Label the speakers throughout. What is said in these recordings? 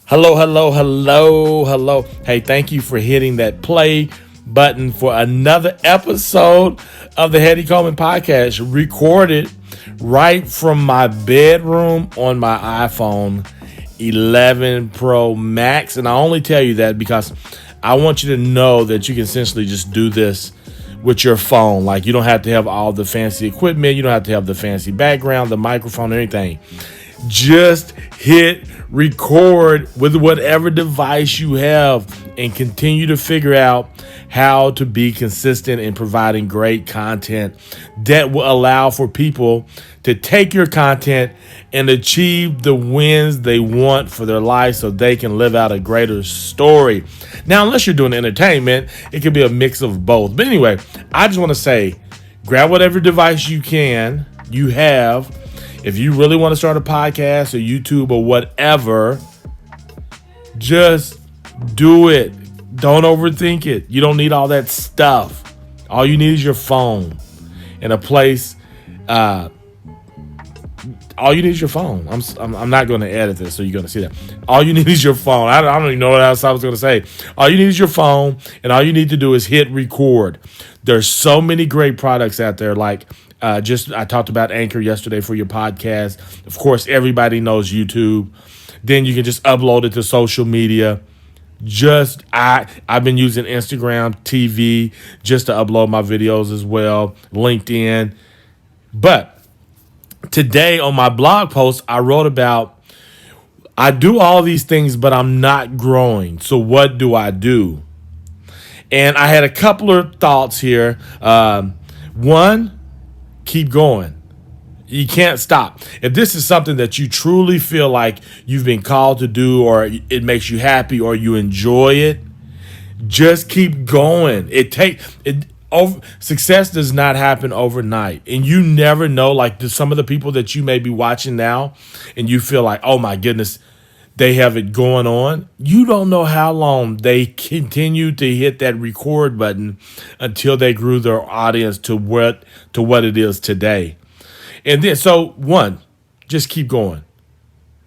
Speaker 1: Hello, hello, hello, hello. Hey, thank you for hitting that play button for another episode of the Hetty Coleman podcast, recorded right from my bedroom on my iPhone 11 Pro Max. And I only tell you that because I want you to know that you can essentially just do this with your phone. Like, you don't have to have all the fancy equipment. You don't have to have the fancy background, the microphone, or anything. Just hit record with whatever device you have and continue to figure out how to be consistent in providing great content that will allow for people to take your content and achieve the wins they want for their life so they can live out a greater story. Now, unless you're doing entertainment, it could be a mix of both. But anyway, I just want to say, grab whatever device you have. If you really want to start a podcast or YouTube or whatever, just do it. Don't overthink it. You don't need all that stuff. All you need is your phone and a place. All you need is your phone. I'm not going to edit this, so you're going to see that. All you need is your phone. I don't even know what else I was going to say. All you need is your phone, and all you need to do is hit record. There's so many great products out there, like I talked about Anchor yesterday for your podcast. Of course, everybody knows YouTube. Then you can just upload it to social media. I've been using Instagram TV just to upload my videos as well, LinkedIn. But today on my blog post, I wrote about I do all these things, but I'm not growing. So what do I do? And I had a couple of thoughts here. One, keep going. You can't stop. If this is something that you truly feel like you've been called to do, or it makes you happy, or you enjoy it, just keep going. Success does not happen overnight, and you never know. Like, some of the people that you may be watching now, and you feel like, oh my goodness, they have it going on. You don't know how long they continue to hit that record button until they grew their audience to what it is today. And then, so one, just keep going.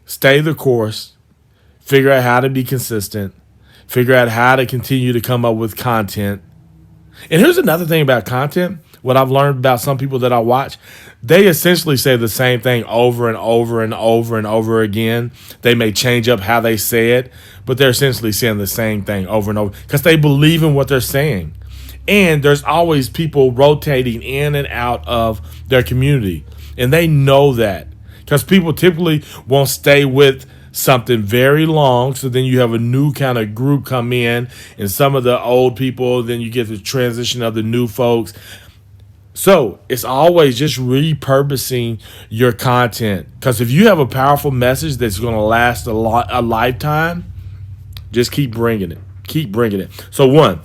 Speaker 1: Stay the course. Figure out how to be consistent. Figure out how to continue to come up with content. And here's another thing about content. What I've learned about some people that I watch, they essentially say the same thing over and over and over and over again. They may change up how they say it, but they're essentially saying the same thing over and over because they believe in what they're saying. And there's always people rotating in and out of their community. And they know that because people typically won't stay with something very long. So then you have a new kind of group come in, and some of the old people, then you get the transition of the new folks. So it's always just repurposing your content, because if you have a powerful message that's going to last a lifetime, just keep bringing it. Keep bringing it. So one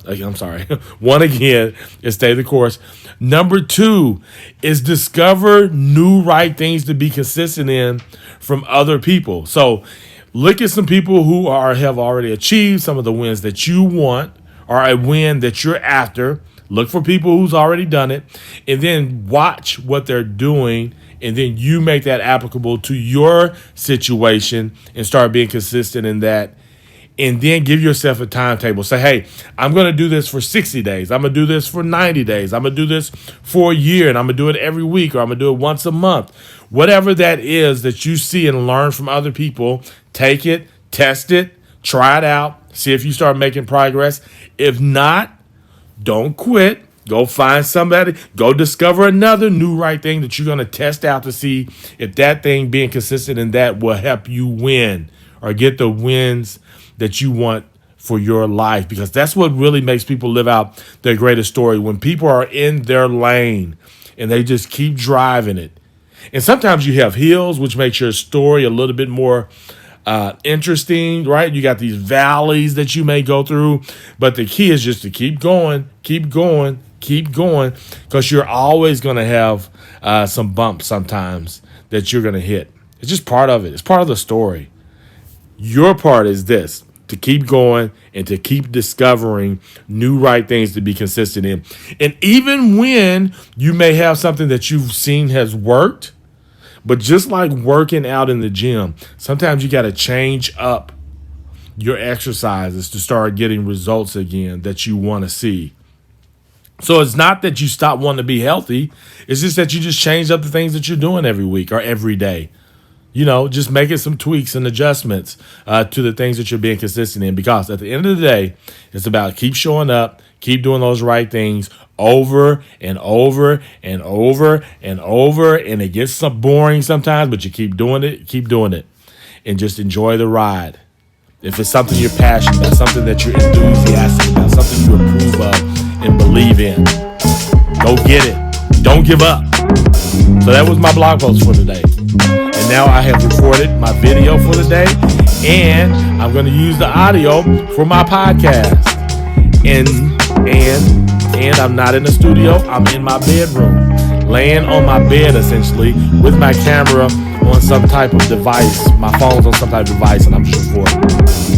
Speaker 1: again is stay the course. Number two is discover new right things to be consistent in from other people. So look at some people who have already achieved some of the wins that you want, or a win that you're after. Look for people who's already done it, and then watch what they're doing, and then you make that applicable to your situation and start being consistent in that. And then give yourself a timetable. Say, hey, I'm going to do this for 60 days. I'm going to do this for 90 days. I'm going to do this for a year, and I'm going to do it every week, or I'm going to do it once a month. Whatever that is that you see and learn from other people, take it, test it, try it out, see if you start making progress. If not, don't quit. Go find somebody. Go discover another new right thing that you're going to test out to see if that thing, being consistent in that, will help you win or get the wins that you want for your life, because that's what really makes people live out their greatest story. When people are in their lane and they just keep driving it. And sometimes you have hills, which makes your story a little bit more interesting, right? You got these valleys that you may go through, but the key is just to keep going, because you're always going to have some bumps sometimes that you're going to hit. It's just part of it. It's part of the story. Your part is this: to keep going and to keep discovering new right things to be consistent in. And even when you may have something that you've seen has worked, but just like working out in the gym, sometimes you got to change up your exercises to start getting results again that you want to see. So it's not that you stop wanting to be healthy. It's just that you just change up the things that you're doing every week or every day. Just making some tweaks and adjustments to the things that you're being consistent in. Because at the end of the day, it's about keep showing up, keep doing those right things over and over and over and over. And it gets boring sometimes, but you keep doing it, and just enjoy the ride. If it's something you're passionate about, something that you're enthusiastic about, something you approve of and believe in, go get it. Don't give up. So that was my blog post for today. And now I have recorded my video for the day, and I'm going to use the audio for my podcast. And I'm not in the studio. I'm in my bedroom, laying on my bed essentially with my camera on some type of device. My phone's on some type of device, and I'm just recording.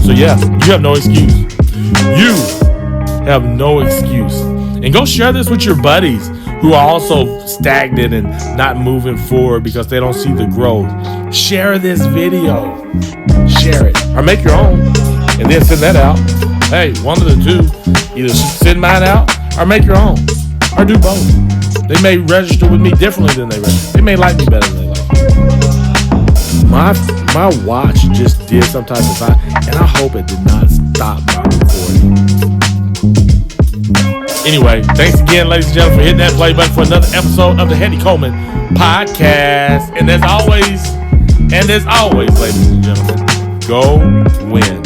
Speaker 1: So yeah, you have no excuse. You have no excuse. And go share this with your buddies who are also stagnant and not moving forward because they don't see the growth. Share this video. Share it. Or make your own. And then send that out. Hey, one of the two. Either send mine out or make your own. Or do both. They may register with me differently than they register. They may like me better than they like me. My watch just did some type of time, and I hope it did not stop my recording. Anyway, thanks again, ladies and gentlemen, for hitting that play button for another episode of the Hetty Coleman Podcast. And as always, ladies and gentlemen, go win.